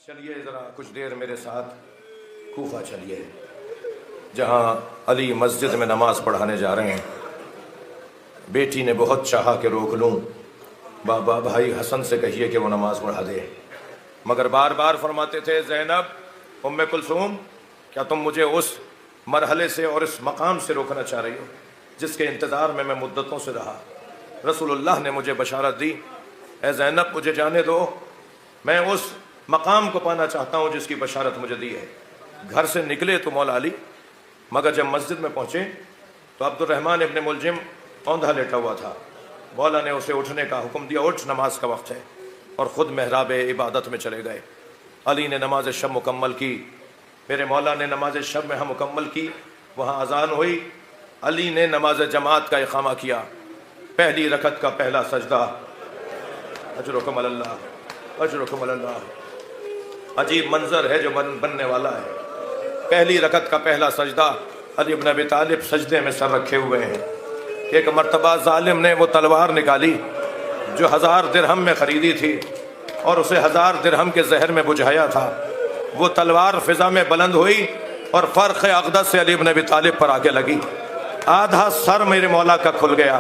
چلیے ذرا کچھ دیر میرے ساتھ کوفہ چلیے، جہاں علی مسجد میں نماز پڑھانے جا رہے ہیں۔ بیٹی نے بہت چاہا کہ روک لوں، بابا بھائی حسن سے کہیے کہ وہ نماز پڑھا دے، مگر بار بار فرماتے تھے زینب ام کلثوم کیا تم مجھے اس مرحلے سے اور اس مقام سے روکنا چاہ رہی ہو جس کے انتظار میں مدتوں سے رہا؟ رسول اللہ نے مجھے بشارت دی، اے زینب مجھے جانے دو، میں اس مقام کو پانا چاہتا ہوں جس کی بشارت مجھے دی ہے۔ گھر سے نکلے تو مولا علی، مگر جب مسجد میں پہنچے تو عبد الرحمن ابن ملجم اوندھا لیٹا ہوا تھا۔ مولا نے اسے اٹھنے کا حکم دیا، اٹھ نماز کا وقت ہے، اور خود محراب عبادت میں چلے گئے۔ علی نے نماز شب مکمل کی، میرے مولا نے نماز شب میں مکمل کی، وہاں اذان ہوئی، علی نے نماز جماعت کا اقامہ کیا۔ پہلی رکعت کا پہلا سجدہ، اجرکم اللہ اجرکم اللہ، عجیب منظر ہے جو بننے والا ہے۔ پہلی رکعت کا پہلا سجدہ، علی بن ابی طالب سجدے میں سر رکھے ہوئے ہیں کہ ایک مرتبہ ظالم نے وہ تلوار نکالی جو 1000 درہم میں خریدی تھی اور اسے 1000 درہم کے زہر میں بجھایا تھا۔ وہ تلوار فضا میں بلند ہوئی اور فرق اقدس سے علی بن ابی طالب پر آ کے لگی، آدھا سر میرے مولا کا کھل گیا۔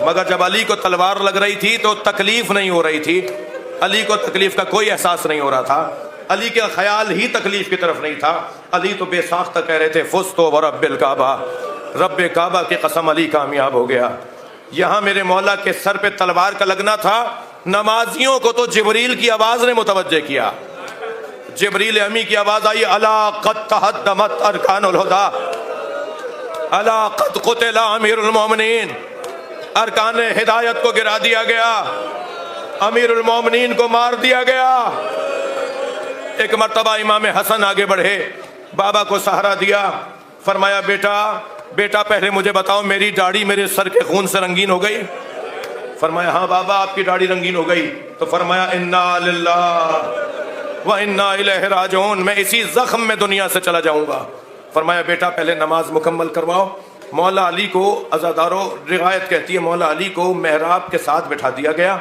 مگر جب علی کو تلوار لگ رہی تھی تو تکلیف نہیں ہو رہی تھی، علی کو تکلیف کا کوئی احساس نہیں ہو رہا تھا، علی کا خیال ہی تکلیف کی طرف نہیں تھا۔ علی تو بے ساختہ کہہ رہے تھے فزت ورب الکعبہ، رب کعبہ کی قسم علی کامیاب ہو گیا۔ یہاں میرے مولا کے سر پہ تلوار کا لگنا تھا، نمازیوں کو تو جبریل کی آواز نے متوجہ کیا۔ جبریل امی کی آواز آئی، الا قد تہدمت ارکان الہدی، الا قد قتل امیر المومنین، ارکان ہدایت کو گرا دیا گیا، امیر المومنین کو مار دیا گیا۔ ایک مرتبہ امام حسن آگے بڑھے، بابا کو سہارا دیا، فرمایا بیٹا پہلے مجھے بتاؤ میری داڑھی میرے سر کے خون سے رنگین ہو گئی؟ فرمایا ہاں بابا آپ کی داڑھی رنگین ہو گئی۔ تو فرمایا انا للہ و انا الیہ راجعون، میں اسی زخم میں دنیا سے چلا جاؤں گا۔ فرمایا بیٹا پہلے نماز مکمل کرواؤ۔ مولا علی کو عزادارو روایت کہتی ہے مولا علی کو محراب کے ساتھ بٹھا دیا گیا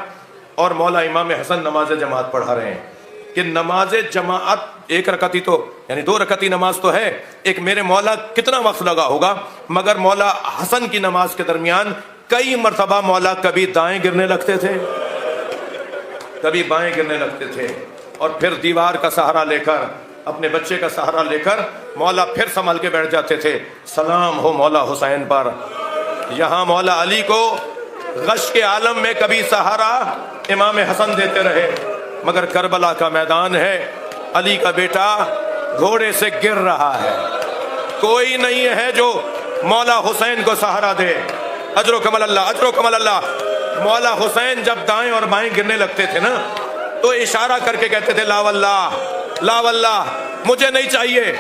اور مولا امام حسن نماز جماعت پڑھا رہے ہیں کہ نماز جماعت ایک رکعتی تو یعنی 2 رکعتی نماز تو ہے، ایک میرے مولا کتنا وقت لگا ہوگا، مگر مولا حسن کی نماز کے درمیان کئی مرتبہ مولا کبھی دائیں گرنے لگتے تھے کبھی بائیں گرنے لگتے تھے، اور پھر دیوار کا سہارا لے کر اپنے بچے کا سہارا لے کر مولا پھر سنبھل کے بیٹھ جاتے تھے، سلام ہو مولا حسین پر۔ یہاں مولا علی کو غش کے عالم میں کبھی سہارا امام حسن دیتے رہے، مگر کربلا کا میدان ہے، علی کا بیٹا گھوڑے سے گر رہا ہے، کوئی نہیں ہے جو مولا حسین کو سہارا دے۔ اجرکم اللہ اجرکم اللہ۔ مولا حسین جب دائیں اور بائیں گرنے لگتے تھے نا تو اشارہ کر کے کہتے تھے لا واللہ لا واللہ، مجھے نہیں چاہیے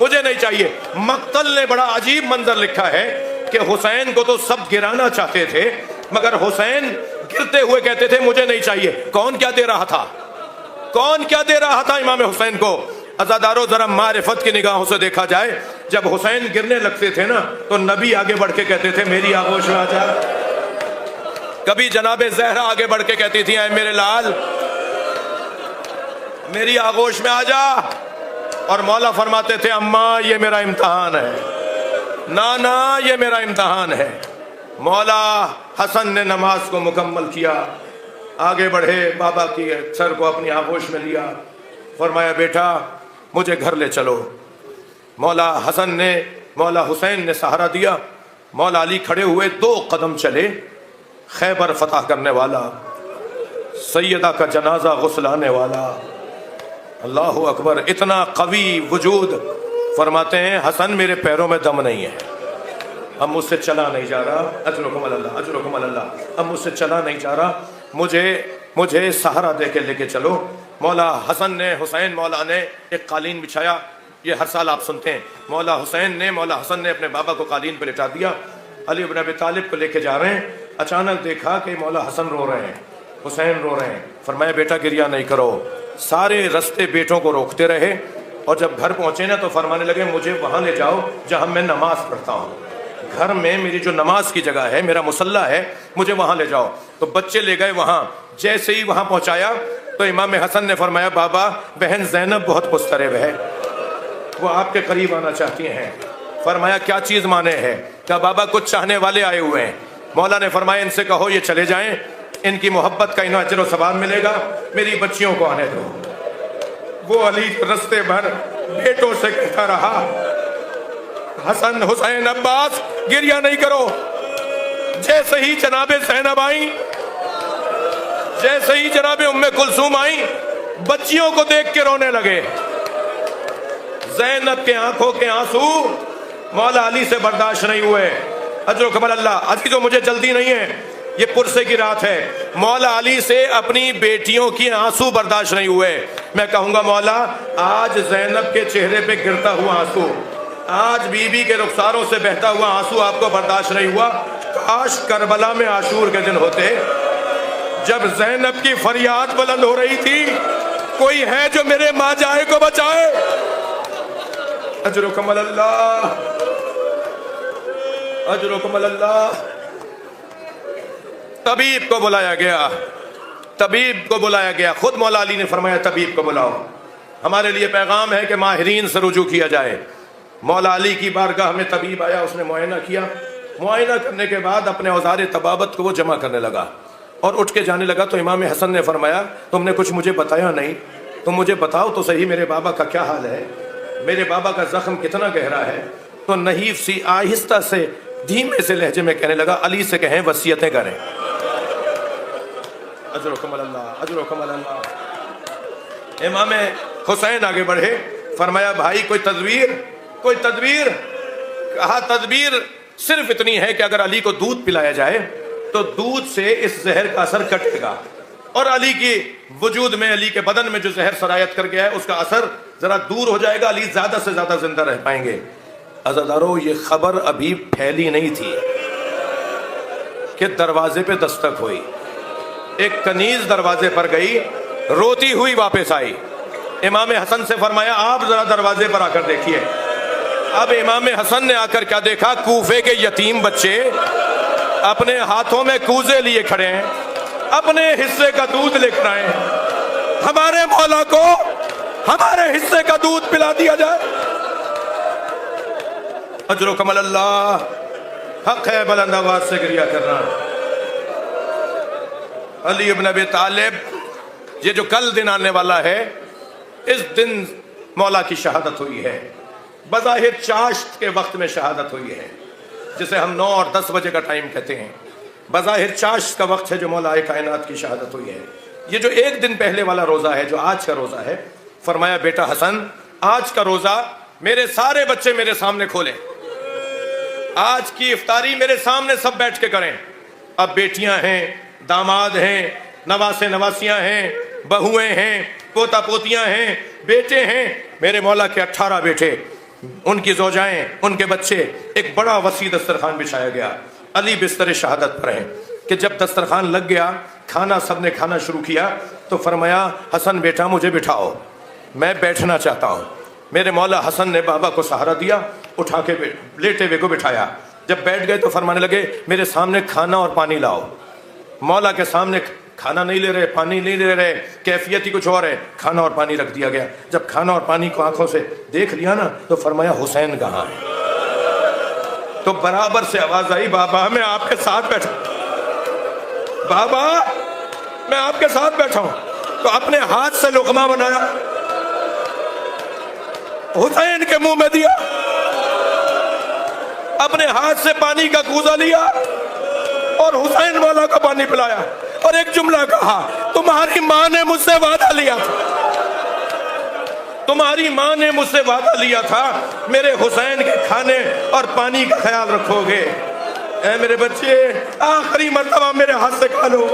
مجھے نہیں چاہیے۔ مقتل نے بڑا عجیب منظر لکھا ہے کہ حسین کو تو سب گرانا چاہتے تھے، مگر حسین گرتے ہوئے کہتے تھے مجھے نہیں چاہیے۔ کون کیا دے رہا تھا کون کیا دے رہا تھا امام حسین کو؟ عزادارو ذرا معرفت کی نگاہوں سے دیکھا جائے، جب حسین گرنے لگتے تھے نا تو نبی آگے بڑھ کے کہتے تھے میری آغوش میں آ جا، کبھی جناب زہرا آگے بڑھ کے کہتی تھی اے میرے لال میری آغوش میں آ جا، اور مولا فرماتے تھے اماں یہ میرا امتحان ہے، نانا یہ میرا امتحان ہے۔ مولا حسن نے نماز کو مکمل کیا، آگے بڑھے، بابا کی سر کو اپنی آغوش میں لیا، فرمایا بیٹا مجھے گھر لے چلو۔ مولا حسین نے سہارا دیا، مولا علی کھڑے ہوئے، 2 قدم چلے، خیبر فتح کرنے والا، سیدہ کا جنازہ غسلانے والا، اللہ اکبر، اتنا قوی وجود۔ فرماتے ہیں حسن میرے پیروں میں دم نہیں ہے، اب مجھ سے چلا نہیں جا رہا، اجرکم اللہ اجرکم اللہ، اب مجھ سے چلا نہیں جا رہا، مجھے سہارا دے کے لے کے چلو۔ مولا حسن نے مولا نے ایک قالین بچھایا، یہ ہر سال آپ سنتے ہیں، مولا حسن نے اپنے بابا کو قالین پہ لٹا دیا، علی بن ابی طالب کو لے کے جا رہے ہیں، اچانک دیکھا کہ مولا حسن رو رہے ہیں، حسین رو رہے ہیں۔ فرمایا بیٹا گریہ نہیں کرو۔ سارے رستے بیٹوں کو روکتے رہے، اور جب گھر پہنچے نا تو فرمانے لگے مجھے وہاں لے جاؤ جہاں میں نماز پڑھتا ہوں، گھر میں میری جو نماز کی جگہ ہے، میرا مصلی ہے، مجھے وہاں لے جاؤ۔ تو بچے لے گئے وہاں، جیسے ہی وہاں پہنچایا تو امام حسن نے فرمایا بابا بہن زینب بہت مضطرب ہے، وہ آپ کے قریب آنا چاہتی ہیں۔ فرمایا کیا چیز مانے ہے؟ کہا بابا کچھ چاہنے والے آئے ہوئے ہیں۔ مولا نے فرمایا ان سے کہو یہ چلے جائیں، ان کی محبت کا انہیں اجر و ثواب ملے گا، میری بچیوں کو آنے دو۔ وہ علی رستے بھر بیٹوں سے کہتا رہا حسن حسین عباس گریہ نہیں کرو۔ جیسے ہی جناب زینب آئیں، جیسے ہی جناب ام کلثوم آئیں، بچیوں کو دیکھ کے رونے لگے۔ زینب کے آنکھوں کے آنسو مولا علی سے برداشت نہیں ہوئے۔ اجر و کمال اللہ۔ عزیزو مجھے جلدی نہیں ہے، یہ پرسے کی رات ہے۔ مولا علی سے اپنی بیٹیوں کی آنسو برداشت نہیں ہوئے۔ میں کہوں گا مولا آج زینب کے چہرے پہ گرتا ہوا آنسو، آج بی بی کے رخساروں سے بہتا ہوا آنسو آپ کو برداشت نہیں ہوا۔ کاش کربلا میں عاشور کے دن ہوتے جب زینب کی فریاد بلند ہو رہی تھی کوئی ہے جو میرے ماں جائے کو بچائے۔ اجرکم اللہ، اجرکم اللہ۔ طبیب کو بلایا گیا، طبیب کو بلایا گیا، خود مولا علی نے فرمایا طبیب کو بلاؤ۔ ہمارے لیے پیغام ہے کہ ماہرین سے رجوع کیا جائے۔ مولا علی کی بارگاہ میں طبیب آیا، اس نے معائنہ کیا، معائنہ کرنے کے بعد اپنے اوزار طبابت کو وہ جمع کرنے لگا اور اٹھ کے جانے لگا۔ تو امام حسن نے فرمایا تم نے کچھ مجھے بتایا نہیں، تم مجھے بتاؤ تو صحیح میرے بابا کا کیا حال ہے، میرے بابا کا زخم کتنا گہرا ہے۔ تو نحیف سی آہستہ سے دھیمے سے لہجے میں کہنے لگا علی سے کہیں وصیتیں کریں۔ اجرکم اللہ، اجرکم اللہ۔ امام حسین آگے بڑھے، فرمایا بھائی کوئی تدبیر، کوئی تدبیر؟ کہا تدبیر صرف اتنی ہے کہ اگر علی کو دودھ پلایا جائے تو دودھ سے اس زہر کا اثر کٹے گا، اور علی کی وجود میں، علی کے بدن میں جو زہر سرایت کر گیا ہے اس کا اثر ذرا دور ہو جائے گا، علی زیادہ سے زیادہ زندہ رہ پائیں گے۔ عزادارو یہ خبر ابھی پھیلی نہیں تھی کہ دروازے پہ دستک ہوئی۔ ایک کنیز دروازے پر گئی، روتی ہوئی واپس آئی۔ امام حسن سے فرمایا آپ ذرا دروازے پر آ کر دیکھیے۔ اب امام حسن نے آ کر کیا دیکھا؟ کوفے کے یتیم بچے اپنے ہاتھوں میں کوزے لیے کھڑے ہیں، اپنے حصے کا دودھ لے کر آئے ہیں۔ ہمارے مولا کو ہمارے حصے کا دودھ پلا دیا جائے۔ اجرکم اللہ، حق ہے بلند آواز سے گریہ کرنا۔ علی ابن ابی طالب، یہ جو کل دن آنے والا ہے، اس دن مولا کی شہادت ہوئی ہے۔ بظاہر چاشت کے وقت میں شہادت ہوئی ہے، جسے ہم 9 اور 10 بجے کا ٹائم کہتے ہیں۔ بظاہر چاشت کا وقت ہے جو مولا کائنات کی شہادت ہوئی ہے۔ یہ جو ایک دن پہلے والا روزہ ہے، جو آج کا روزہ ہے، فرمایا بیٹا حسن آج کا روزہ میرے سارے بچے میرے سامنے کھولیں، آج کی افطاری میرے سامنے سب بیٹھ کے کریں۔ اب بیٹیاں ہیں، داماد ہیں، نواسے نواسیاں ہیں، بہویں ہیں، پوتا پوتیاں ہیں، بیٹے ہیں، میرے مولا کے 18 بیٹے، ان کی زوجائیں، ان کے بچے، ایک بڑا وسیع دسترخوان بچھایا گیا۔ علی بستر شہادت پر ہیں کہ جب دسترخوان لگ گیا، کھانا سب نے کھانا شروع کیا، تو فرمایا حسن بیٹا مجھے بٹھاؤ، میں بیٹھنا چاہتا ہوں۔ میرے مولا حسن نے بابا کو سہارا دیا، اٹھا کے لیٹے ہوئے کو بٹھایا۔ جب بیٹھ گئے تو فرمانے لگے میرے سامنے کھانا اور پانی لاؤ۔ مولا کے سامنے کھانا نہیں لے رہے، پانی نہیں لے رہے، کیفیت ہی کچھ اور ہے، کھانا اور پانی رکھ دیا گیا۔ جب کھانا اور پانی کو آنکھوں سے دیکھ لیا نا تو فرمایا حسین کہاں ہے؟ تو برابر سے آواز آئی بابا میں آپ کے ساتھ بیٹھا، بابا میں آپ کے ساتھ بیٹھا ہوں۔ تو اپنے ہاتھ سے لقمہ بنایا، حسین کے منہ میں دیا، اپنے ہاتھ سے پانی کا کوزہ لیا اور حسین مولا کو پانی پلایا، اور ایک جملہ کہا تمہاری ماں نے مجھ سے وعدہ لیا تھا، تمہاری ماں نے مجھ سے وعدہ لیا تھا میرے حسین کے کھانے اور پانی کا خیال رکھو گے۔ اے میرے بچے آخری مرتبہ میرے ہاتھ سے کھا لو۔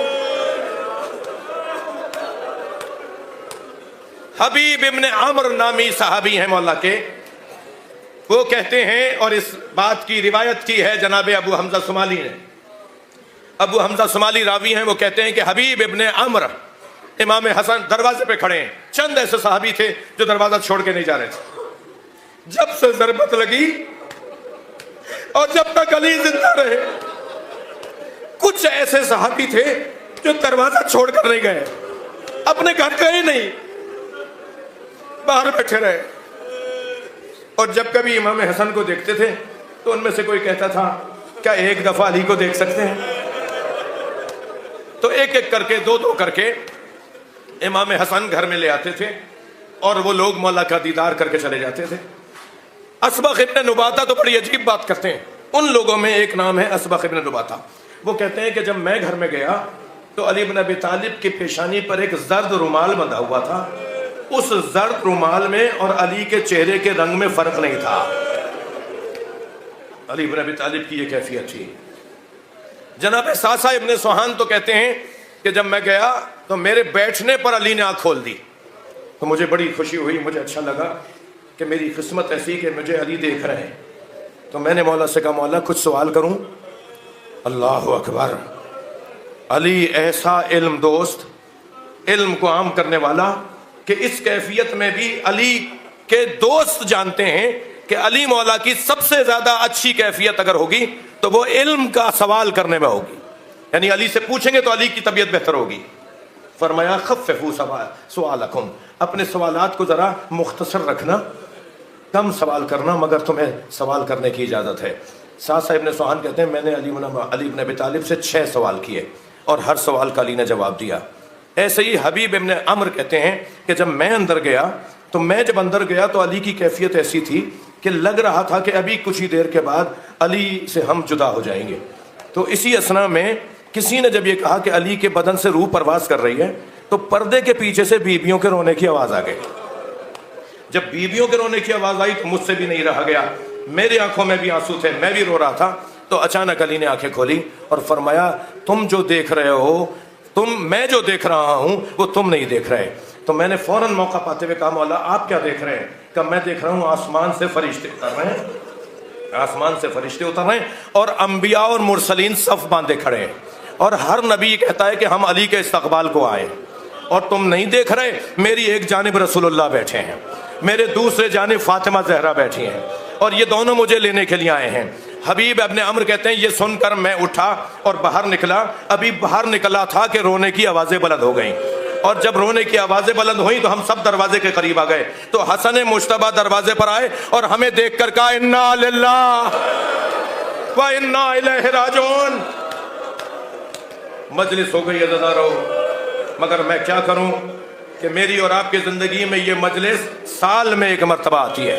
حبیب ابن عمر نامی صحابی ہیں مولا کے، وہ کہتے ہیں، اور اس بات کی روایت کی ہے جناب ابو حمزہ سمالی نے، ابو حمزہ سمالی راوی ہیں، وہ کہتے ہیں کہ حبیب ابن عمر امام حسن دروازے پہ کھڑے ہیں، چند ایسے صحابی تھے جو دروازہ چھوڑ کے نہیں جا رہے تھے۔ جب سے ضربت لگی اور جب تک علی زندہ رہے، کچھ ایسے صحابی تھے جو دروازہ چھوڑ کر نہیں گئے۔ اپنے گھر گئے نہیں، باہر بیٹھے رہے. اور جب کبھی امام حسن کو دیکھتے تھے تو ان میں سے کوئی کہتا تھا کیا ایک دفعہ علی کو دیکھ سکتے ہیں؟ تو ایک ایک کر کے، دو دو کر کے امام حسن گھر میں لے آتے تھے اور وہ لوگ مولا کا دیدار کر کے چلے جاتے تھے. اسبغ ابن نباتہ تو بڑی عجیب بات کرتے ہیں. ان لوگوں میں ایک نام ہے اسبغ ابن نباتہ. وہ کہتے ہیں کہ جب میں گھر میں گیا تو علی بن ابی طالب کی پیشانی پر ایک زرد رومال بندھا ہوا تھا. اس زرد رومال میں اور علی کے چہرے کے رنگ میں فرق نہیں تھا. علی بن ابی طالب کی یہ کیفیت تھی. جناب ساسا ابن سوہان تو کہتے ہیں کہ جب میں گیا تو میرے بیٹھنے پر علی نے آنکھ کھول دی تو مجھے بڑی خوشی ہوئی، مجھے اچھا لگا کہ میری قسمت ایسی کہ مجھے علی دیکھ رہے ہیں. تو میں نے مولا سے کہا مولا کچھ سوال کروں؟ اللہ اکبر. علی ایسا علم دوست، علم کو عام کرنے والا کہ اس کیفیت میں بھی علی کے دوست جانتے ہیں کہ علی مولا کی سب سے زیادہ اچھی کیفیت اگر ہوگی تو وہ علم کا سوال کرنے میں ہوگی. یعنی علی سے پوچھیں گے تو علی کی طبیعت بہتر ہوگی. فرمایا خففوا سوالکم، اپنے سوالات کو ذرا مختصر رکھنا، کم سوال کرنا، مگر تمہیں سوال کرنے کی اجازت ہے. ساسا ابن سوہان کہتے ہیں میں نے علی بن ابی طالب سے 6 سوال کیے اور ہر سوال کا علی نے جواب دیا. ایسے ہی حبیب ابن عمر کہتے ہیں کہ جب میں اندر گیا تو علی کی کیفیت ایسی تھی کہ لگ رہا تھا کہ ابھی کچھ ہی دیر کے بعد علی سے ہم جدا ہو جائیں گے. تو اسی اثنا میں کسی نے جب یہ کہا کہ علی کے بدن سے روح پرواز کر رہی ہے تو پردے کے پیچھے سے بیویوں کے رونے کی آواز آ گئی. جب بیویوں کے رونے کی آواز آئی تو مجھ سے بھی نہیں رہا گیا، میری آنکھوں میں بھی آنسو تھے، میں بھی رو رہا تھا. تو اچانک علی نے آنکھیں کھولی اور فرمایا تم جو دیکھ رہے ہو، میں جو دیکھ رہا ہوں وہ تم نہیں دیکھ رہے. تو میں نے فوراً موقع پاتے ہوئے کہا مولا آپ کیا دیکھ رہے ہیں؟ کہ میں دیکھ رہا ہوں آسمان سے فرشتے اتر رہے ہیں، آسمان سے فرشتے اتر رہے ہیں اور انبیاء اور مرسلین صف باندھے کھڑے ہیں اور ہر نبی کہتا ہے کہ ہم علی کے استقبال کو آئے اور تم نہیں دیکھ رہے. میری ایک جانب رسول اللہ بیٹھے ہیں، میرے دوسرے جانب فاطمہ زہرا بیٹھی ہیں اور یہ دونوں مجھے لینے کے لیے آئے ہیں. حبیب ابن عمر کہتے ہیں یہ سن کر میں اٹھا اور باہر نکلا. ابھی باہر نکلا تھا کہ رونے کی آوازیں بلند ہو گئیں اور جب رونے کی آوازیں بلند ہوئیں تو ہم سب دروازے کے قریب آ گئے. تو حسن مجتبیٰ دروازے پر آئے اور ہمیں دیکھ کر کہا انا للہ و انا الیہ راجعون. مجلس ہو گئی عزیزارو، مگر میں کیا کروں کہ میری اور آپ کی زندگی میں یہ مجلس سال میں ایک مرتبہ آتی ہے.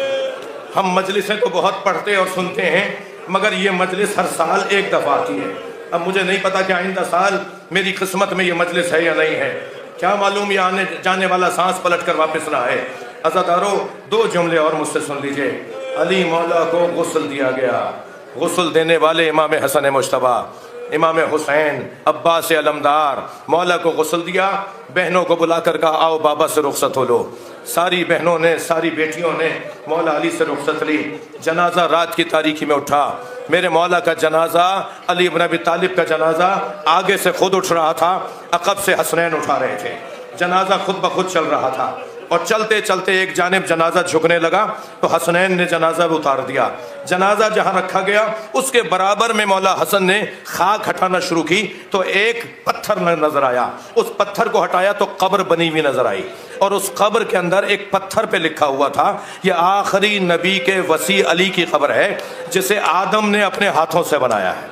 ہم مجلسیں تو بہت پڑھتے اور سنتے ہیں مگر یہ مجلس ہر سال ایک دفعہ آتی ہے. اب مجھے نہیں پتا کہ آئندہ سال میری قسمت میں یہ مجلس ہے یا نہیں ہے، کیا معلوم یہ آنے جانے والا سانس پلٹ کر واپس نہ آئے. عزادارو 2 جملے اور مجھ سے سن لیجئے. علی مولا کو غسل دیا گیا، غسل دینے والے امام حسن مجتبیٰ، امام حسین عباس علمدار، مولا کو غسل دیا. بہنوں کو بلا کر کہا آؤ بابا سے رخصت ہو لو. ساری بہنوں نے، ساری بیٹیوں نے مولا علی سے رخصت لی. جنازہ رات کی تاریکی میں اٹھا. میرے مولا کا جنازہ، علی بن ابی طالب کا جنازہ آگے سے خود اٹھ رہا تھا، عقب سے حسنین اٹھا رہے تھے. جنازہ خود بخود چل رہا تھا اور چلتے چلتے ایک جانب جنازہ جھکنے لگا تو حسنین نے جنازہ اتار دیا. جنازہ جہاں رکھا گیا اس کے برابر میں مولا حسن نے خاک ہٹانا شروع کی تو ایک پتھر نظر آیا. اس پتھر کو ہٹایا تو قبر بنی ہوئی نظر آئی اور اس قبر کے اندر ایک پتھر پہ لکھا ہوا تھا یہ آخری نبی کے وصی علی کی قبر ہے جسے آدم نے اپنے ہاتھوں سے بنایا ہے.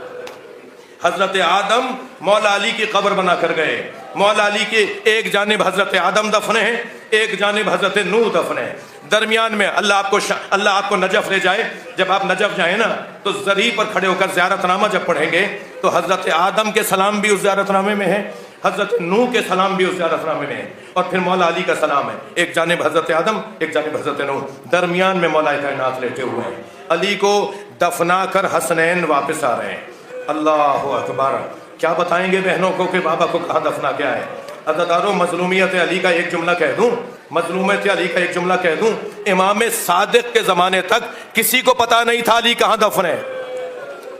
حضرت آدم مولا علی کی قبر بنا کر گئے. مولا علی کے ایک جانب حضرت آدم دفن ہیں، ایک جانب حضرت نوح دفن ہیں. درمیان میں اللہ آپ کو نجف لے جائے. جب آپ نجف جائیں نا تو زری پر کھڑے ہو کر زیارت نامہ جب پڑھیں گے تو حضرت آدم کے سلام بھی اس زیارت نامے میں ہے، حضرت نوح کے سلام بھی اس زیارت نامے میں ہے اور پھر مولا علی کا سلام ہے. ایک جانب حضرت آدم، ایک جانب حضرت نوح، درمیان میں مولا کائنات لیٹے ہوئے ہیں. علی کو دفنا کر حسنین واپس آ رہے ہیں. اللہ اکبر. کیا بتائیں گے بہنوں کو کہ بابا کو کہاں دفنا کیا ہے؟ عزادارو مظلومیت علی کا ایک جملہ کہہ دوں، مظلومیت علی کا ایک جملہ کہہ دوں. امام صادق کے زمانے تک کسی کو پتا نہیں تھا علی کہاں دفن ہے.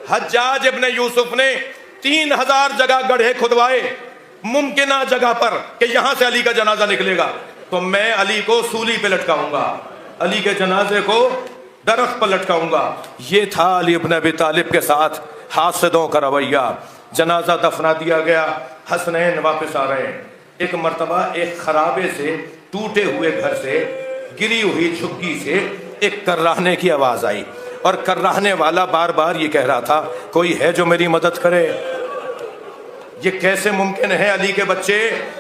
حجاج ابن یوسف نے 3000 جگہ گڑھے کھدوائے ممکنہ جگہ پر کہ یہاں سے علی کا جنازہ نکلے گا تو میں علی کو سولی پہ لٹکاؤں گا، علی کے جنازے کو درخت پر لٹکاؤں گا. یہ تھا علی ابن ابی طالب کے ساتھ حاسدوں کا رویہ. جنازہ دفنا دیا گیا، حسنین واپس آ رہے ہیں. ایک مرتبہ ایک خرابے سے، ٹوٹے ہوئے گھر سے، گری ہوئی جھگی سے ایک کراہنے کی آواز آئی، اور کراہنے والا بار بار یہ کہہ رہا تھا کوئی ہے جو میری مدد کرے۔ یہ کیسے ممکن ہے علی کے بچے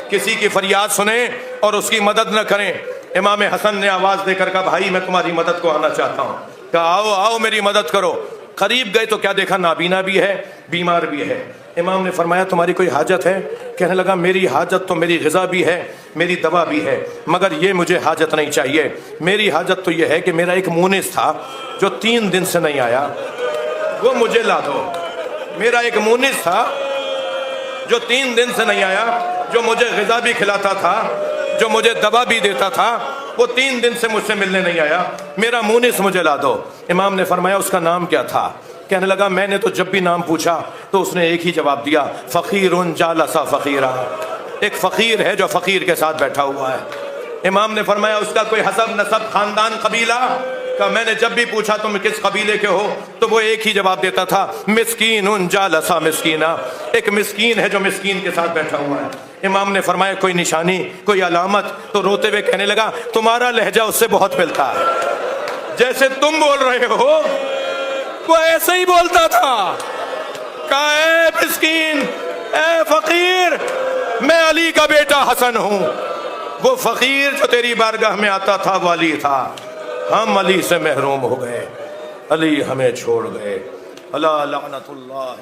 کسی کی فریاد سنیں اور اس کی مدد نہ کریں؟ امام حسن نے آواز دے کر کہا بھائی میں تمہاری مدد کو آنا چاہتا ہوں۔ کہا آؤ آؤ میری مدد کرو۔ قریب گئے تو کیا دیکھا، نابینا بھی ہے، بیمار بھی ہے۔ امام نے فرمایا تمہاری کوئی حاجت ہے؟ کہنے لگا میری حاجت تو میری غذا بھی ہے، میری دوا بھی ہے، مگر یہ مجھے حاجت نہیں چاہیے۔ میری حاجت تو یہ ہے کہ میرا ایک مونس تھا جو 3 دن سے نہیں آیا، وہ مجھے لا دو۔ میرا ایک مونس تھا جو 3 دن سے نہیں آیا، جو مجھے غذا بھی کھلاتا تھا، جو مجھے دوا بھی دیتا تھا، وہ 3 دن سے مجھ سے ملنے نہیں آیا، میرا مونس مجھے لا دو۔ امام نے فرمایا اس کا نام کیا تھا؟ کہنے لگا میں نے تو جب بھی نام پوچھا تو اس نے ایک ہی جواب دیا، فقیر جالس فقیرا، ایک فقیر ہے جو فقیر کے ساتھ بیٹھا ہوا ہے۔ امام نے فرمایا اس کا کوئی حسب نسب خاندان قبیلہ؟ کہ میں نے جب بھی پوچھا تم کس قبیلے کے ہو تو وہ ایک ہی جواب دیتا تھا، مسکین جالس مسکینا، ایک مسکین ہے جو مسکین کے ساتھ بیٹھا ہوا ہے۔ امام نے فرمایا کوئی نشانی، کوئی علامت؟ تو روتے ہوئے کہنے لگا تمہارا لہجہ اس سے بہت ملتا ہے، جیسے تم بول رہے ہو وہ ایسے ہی بولتا تھا۔ کہا اے مسکین، اے فقیر، میں علی کا بیٹا حسن ہوں، وہ فقیر جو تیری بارگاہ میں آتا تھا وہ علی تھا، ہم علی سے محروم ہو گئے، علی ہمیں چھوڑ گئے۔ اللہ لعنت اللہ